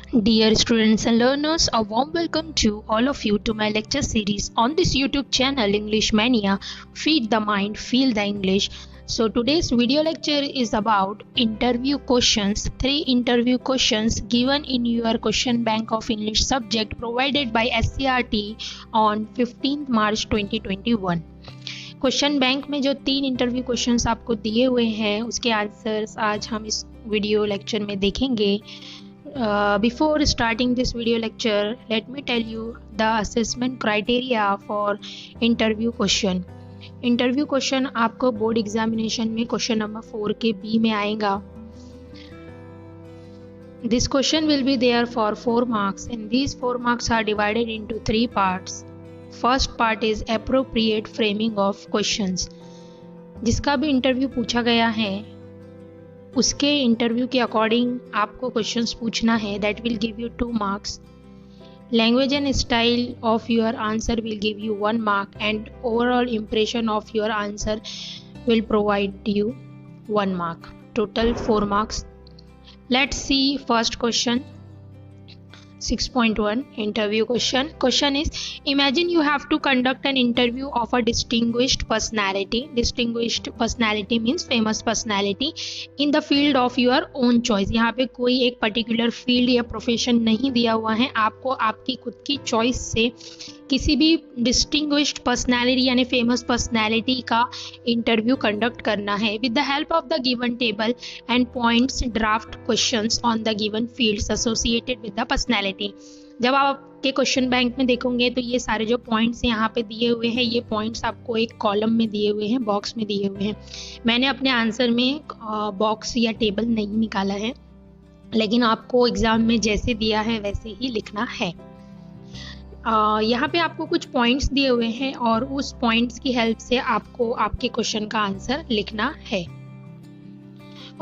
Dear students and learners, a warm welcome to all of you to my lecture series on this YouTube channel English Mania. Feed the mind, feel the English. So today's video lecture is about interview questions. 3 interview questions given in your question bank of English subject provided by SCRT on 15th March 2021. Question bank में जो 3 interview questions आपको दिए हुए हैं उसके answers आज हम इस वीडियो लेक्चर में देखेंगे. Before starting this video lecture, let me tell you the assessment criteria for interview question. Interview question आपको बोर्ड एग्जामिनेशन में क्वेश्चन नंबर 4 के बी में आएगा. This question will be there for 4 marks and these 4 marks are divided into 3 parts. First part is appropriate framing of questions. जिसका भी interview पूछा गया है उसके इंटरव्यू के अकॉर्डिंग आपको क्वेश्चंस पूछना है. That will give you 2 marks. Language and style of your answer will give you 1 mark and overall impression of your answer will provide you 1 mark. Total 4 marks. Let's see first question. 6.1 interview question. Question is, imagine you have to conduct an interview of a distinguished personality. Distinguished personality means famous personality in the field of your own choice. यहाँ पे कोई एक particular field या profession नहीं दिया हुआ है. आपको आपकी खुद की चॉइस से किसी भी डिस्टिंग्विश्ड पर्सनैलिटी यानी फेमस पर्सनैलिटी का इंटरव्यू कंडक्ट करना है. With the help of the given table and points draft questions on the given fields associated with the personality. जब आप आपके क्वेश्चन बैंक में देखोगे तो ये सारे जो पॉइंट्स यहाँ पे दिए हुए हैं ये पॉइंट्स आपको एक कॉलम में दिए हुए हैं, बॉक्स में दिए हुए हैं. मैंने अपने आंसर में बॉक्स या टेबल नहीं निकाला है, लेकिन आपको एग्जाम में जैसे दिया है वैसे ही लिखना है. यहाँ पे आपको कुछ पॉइंट्स दिए हुए हैं और उस पॉइंट्स की हेल्प से आपको आपके क्वेश्चन का आंसर लिखना है.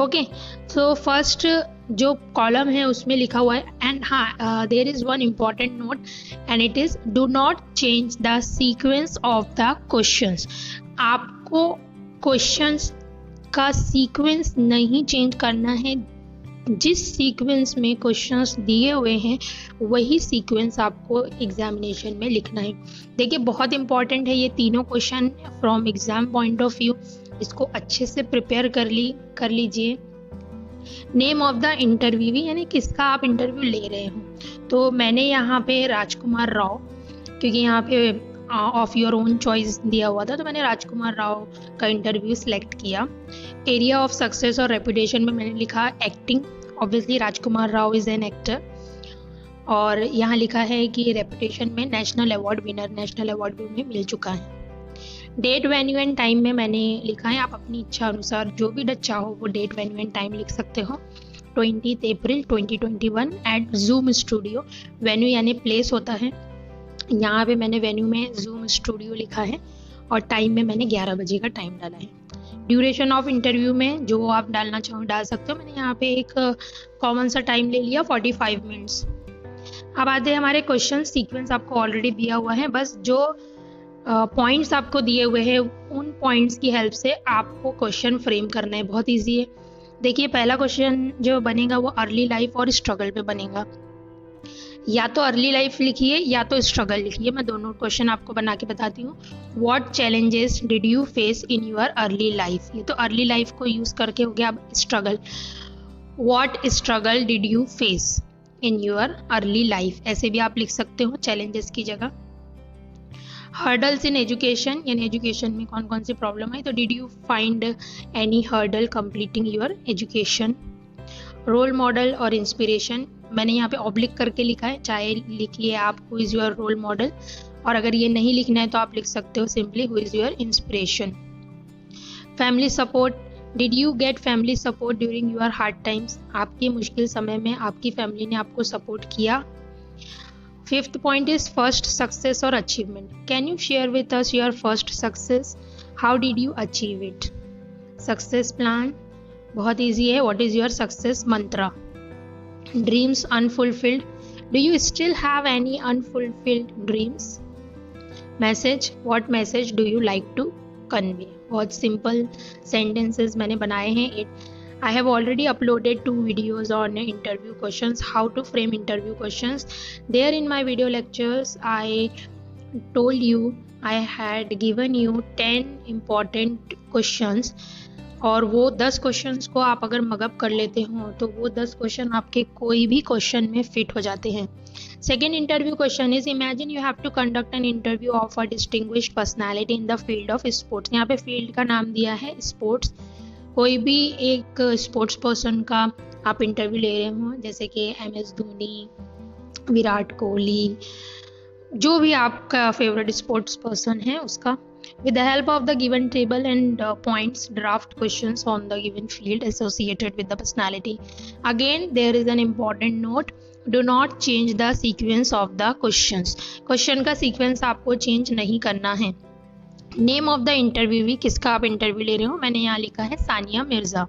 ओके, सो फर्स्ट जो कॉलम है उसमें लिखा हुआ है एंड हाँ, there is one important note and it is do not change the sequence of the questions. आपको क्वेश्चंस का सीक्वेंस नहीं चेंज करना है. जिस सीक्वेंस में क्वेश्चंस दिए हुए हैं वही सीक्वेंस आपको एग्जामिनेशन में लिखना है. देखिए बहुत इंपॉर्टेंट है ये तीनों question from exam point of view. इसको अच्छे से प्रिपेयर कर लीजिए. नेम ऑफ द इंटरव्यू यानी किसका आप इंटरव्यू ले रहे हो. तो मैंने यहाँ पे राजकुमार राव, क्योंकि यहाँ पे ऑफ योर ओन चॉइस दिया हुआ था तो मैंने राजकुमार राव का इंटरव्यू सिलेक्ट किया. एरिया ऑफ सक्सेस और रेपुटेशन में मैंने लिखा acting. Obviously Rajkumar Rao is an actor. और यहाँ लिखा है कि रेपुटेशन में national award winner, national award भी उन्हें मिल चुका है. डेट, वेन्यू एंड टाइम में मैंने लिखा है, आप अपनी इच्छा अनुसार जो भी चाहो वो डेट, वेन्यू एंड टाइम लिख सकते हो. 20 April 2021 eight zoom studio. Venue यानी प्लेस होता है, यहाँ पे मैंने वेन्यू में जूम स्टूडियो लिखा है और टाइम में मैंने 11 बजे का टाइम डाला है. ड्यूरेशन ऑफ इंटरव्यू में जो आप डालना चाहो डाल सकते हो. मैंने यहाँ पे एक कॉमन सा टाइम ले लिया 45 मिनट्स. अब आते हैं हमारे क्वेश्चन. सीक्वेंस आपको ऑलरेडी दिया हुआ है, बस जो पॉइंट्स आपको दिए हुए हैं उन पॉइंट्स की हेल्प से आपको क्वेश्चन फ्रेम करना है. बहुत ईजी है. देखिए पहला क्वेश्चन जो बनेगा वो अर्ली लाइफ और स्ट्रगल पे बनेगा. या तो अर्ली लाइफ लिखिए या तो स्ट्रगल लिखिए. मैं दोनों क्वेश्चन आपको बना के बताती हूँ. What challenges did you face in your early life. ये तो अर्ली लाइफ को यूज करके हो गया. अब struggle, what struggle did you face in your early life, ऐसे भी आप लिख सकते हो चैलेंजेस की जगह. हर्डल्स इन एजुकेशन यानी एजुकेशन में कौन कौन सी प्रॉब्लम है, तो did you find any hurdle completing your education. Role model और इंस्पिरेशन मैंने यहाँ पे ऑब्लिक करके लिखा है, चाहे लिखिए आप who is your role model, और अगर ये नहीं लिखना है तो आप लिख सकते हो simply who is your inspiration. Family support, did you gate family support during your hard times. आपकी मुश्किल समय में आपकी फैमिली ने आपको सपोर्ट किया. Fifth point is first success और achievement. Can you share with us your first success, how did you achieve it. Success plan बहुत ईजी है. What is your success mantra. Dreams unfulfilled, do you still have any unfulfilled dreams. Message, what message do you like to convey. बहुत simple sentences मैंने बनाए हैं. I have already uploaded 2 videos on interview questions, how to frame interview questions. There in my video lectures, I told you I had given you 10 important questions, और वो 10 questions को आप अगर mug up कर लेते हो तो वो 10 क्वेश्चन आपके कोई भी क्वेश्चन में फिट हो जाते हैं. Second interview question is imagine you have to conduct an interview of a distinguished personality in the field of sports. यहाँ पे फील्ड का नाम दिया है स्पोर्ट्स. कोई भी एक स्पोर्ट्स पर्सन का आप इंटरव्यू ले रहे हो, जैसे कि MS धोनी, विराट कोहली, जो भी आपका फेवरेट स्पोर्ट्स पर्सन है उसका. With the help of the given table and points, draft questions on the given field associated with the personality. Again, there is an important note. Do not change the sequence of the questions. Question का sequence आपको change नहीं करना है. Name of the interviewee, किसका आप interview ले रहे हो, मैंने यहाँ लिखा है Sania Mirza.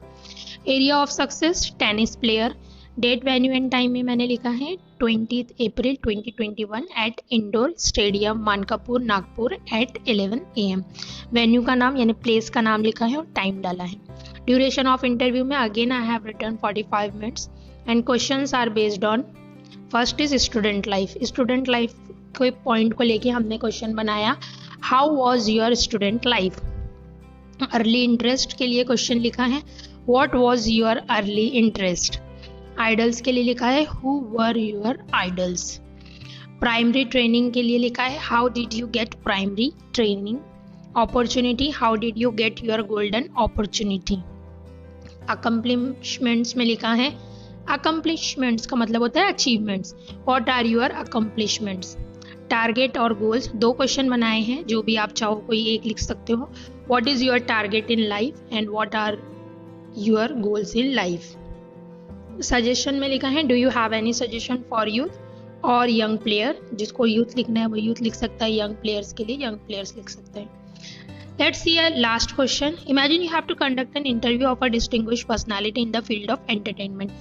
Area of success, tennis player. Date, venue and time में मैंने लिखा है 20 April 2021 at indoor stadium Mankapur Nagpur at 11 AM. Venue का नाम यानी प्लेस का नाम लिखा है और टाइम डाला है. ड्यूरेशन ऑफ इंटरव्यू में again I have written 45 minutes and questions are based on, first is student life. Student life के पॉइंट को लेके हमने क्वेश्चन बनाया, how was your student life. Early interest के लिए क्वेश्चन लिखा है, what was your early interest. Idols के लिए लिखा है, who were your idols. Primary training के लिए लिखा है, how did you get primary training. Opportunity, how did you get your golden opportunity. Accomplishments में लिखा है, अकम्प्लिशमेंट्स का मतलब होता है achievements. What are your accomplishments. Target और गोल्स, 2 क्वेश्चन बनाए हैं, जो भी आप चाहो कोई एक लिख सकते हो. What is your target in life and what are your goals in life. Suggestion में लिखा है, do you have any suggestion for youth और यंग प्लेयर. जिसको यूथ लिखना है वो यूथ लिख सकता है, यंग प्लेयर्स के लिए यंग प्लेयर्स लिख सकते हैं. Let's see a last question. Imagine you have to conduct an interview of a distinguished personality in the field of entertainment.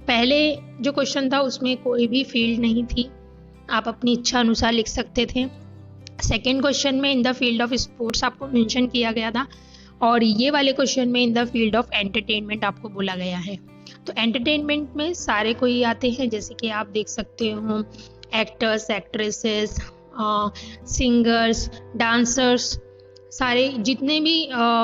पहले जो क्वेश्चन था उसमें कोई भी फील्ड नहीं थी, आप अपनी इच्छा अनुसार लिख सकते थे. सेकेंड क्वेश्चन में इन द फील्ड ऑफ स्पोर्ट्स आपको मेंशन किया गया था, और ये वाले क्वेश्चन में इन द फील्ड ऑफ एंटरटेनमेंट आपको बोला गया है. तो एंटरटेनमेंट में सारे कोई आते हैं, जैसे कि आप देख सकते हो एक्टर्स, एक्ट्रेसेस, सिंगर्स, डांसर्स, सारे जितने भी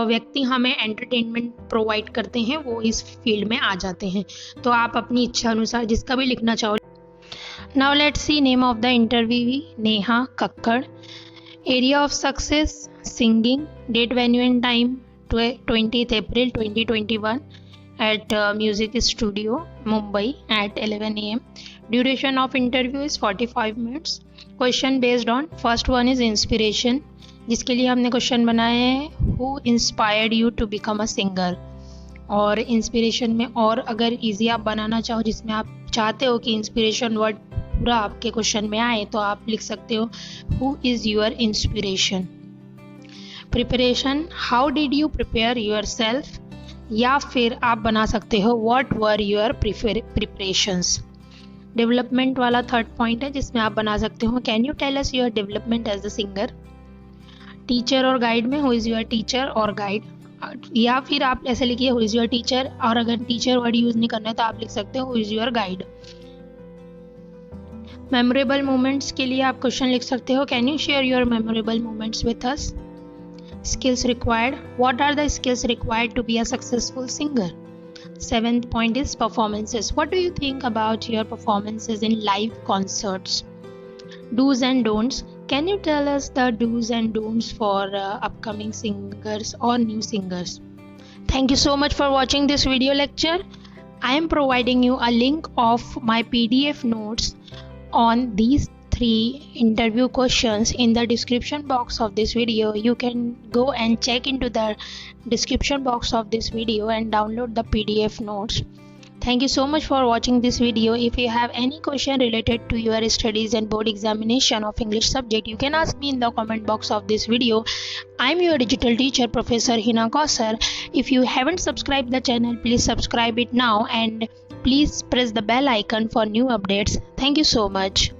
व्यक्ति हमें एंटरटेनमेंट प्रोवाइड करते हैं वो इस फील्ड में आ जाते हैं. तो आप अपनी इच्छा अनुसार जिसका भी लिखना चाहो. Now let's see name of the interviewee, Neha Kakkar. Area of success, singing. Date, venue and time 20 April 2021 at Music Studio, Mumbai at 11 AM. Duration of interview is 45 minutes. Question based on, first one is inspiration, जिसके लिए हमने question बनाए हैं, who inspired you to become a singer. और inspiration में और अगर easy आप बनाना चाहो, जिसमें आप चाहते हो कि इंस्पिरेशन वर्ड पूरा आपके क्वेश्चन में आए, तो आप लिख सकते हो, who is your inspiration. Preparation, how did you prepare yourself, या फिर आप बना सकते हो what were your preparations. Development वाला थर्ड पॉइंट है, जिसमें आप बना सकते हो, can you tell us your development as a singer. Teacher और गाइड में, हु इज़ योर टीचर और गाइड, या फिर आप ऐसे लिखिए हु इज़ योर टीचर, और अगर टीचर वर्ड यूज़ नहीं करना है तो आप लिख सकते हो who is your guide. Memorable moments के लिए आप क्वेश्चन लिख सकते हो, can you share your memorable moments with us. Skills required, what are the skills required to be a successful singer. 7th point is performances, what do you think about your performances in live concerts. Do's and don'ts, can you tell us the do's and don'ts for upcoming singers or new singers. Thank you so much for watching this video lecture. I am providing you a link of my PDF notes on these 3 interview questions in the description box of this video. You can go and check into the description box of this video and download the PDF notes. Thank you so much for watching this video. If you have any question related to your studies and board examination of English subject, you can ask me in the comment box of this video. I'm your digital teacher, Professor Hina Kausar. If you haven't subscribed the channel, please subscribe it now and please press the bell icon for new updates. Thank you so much.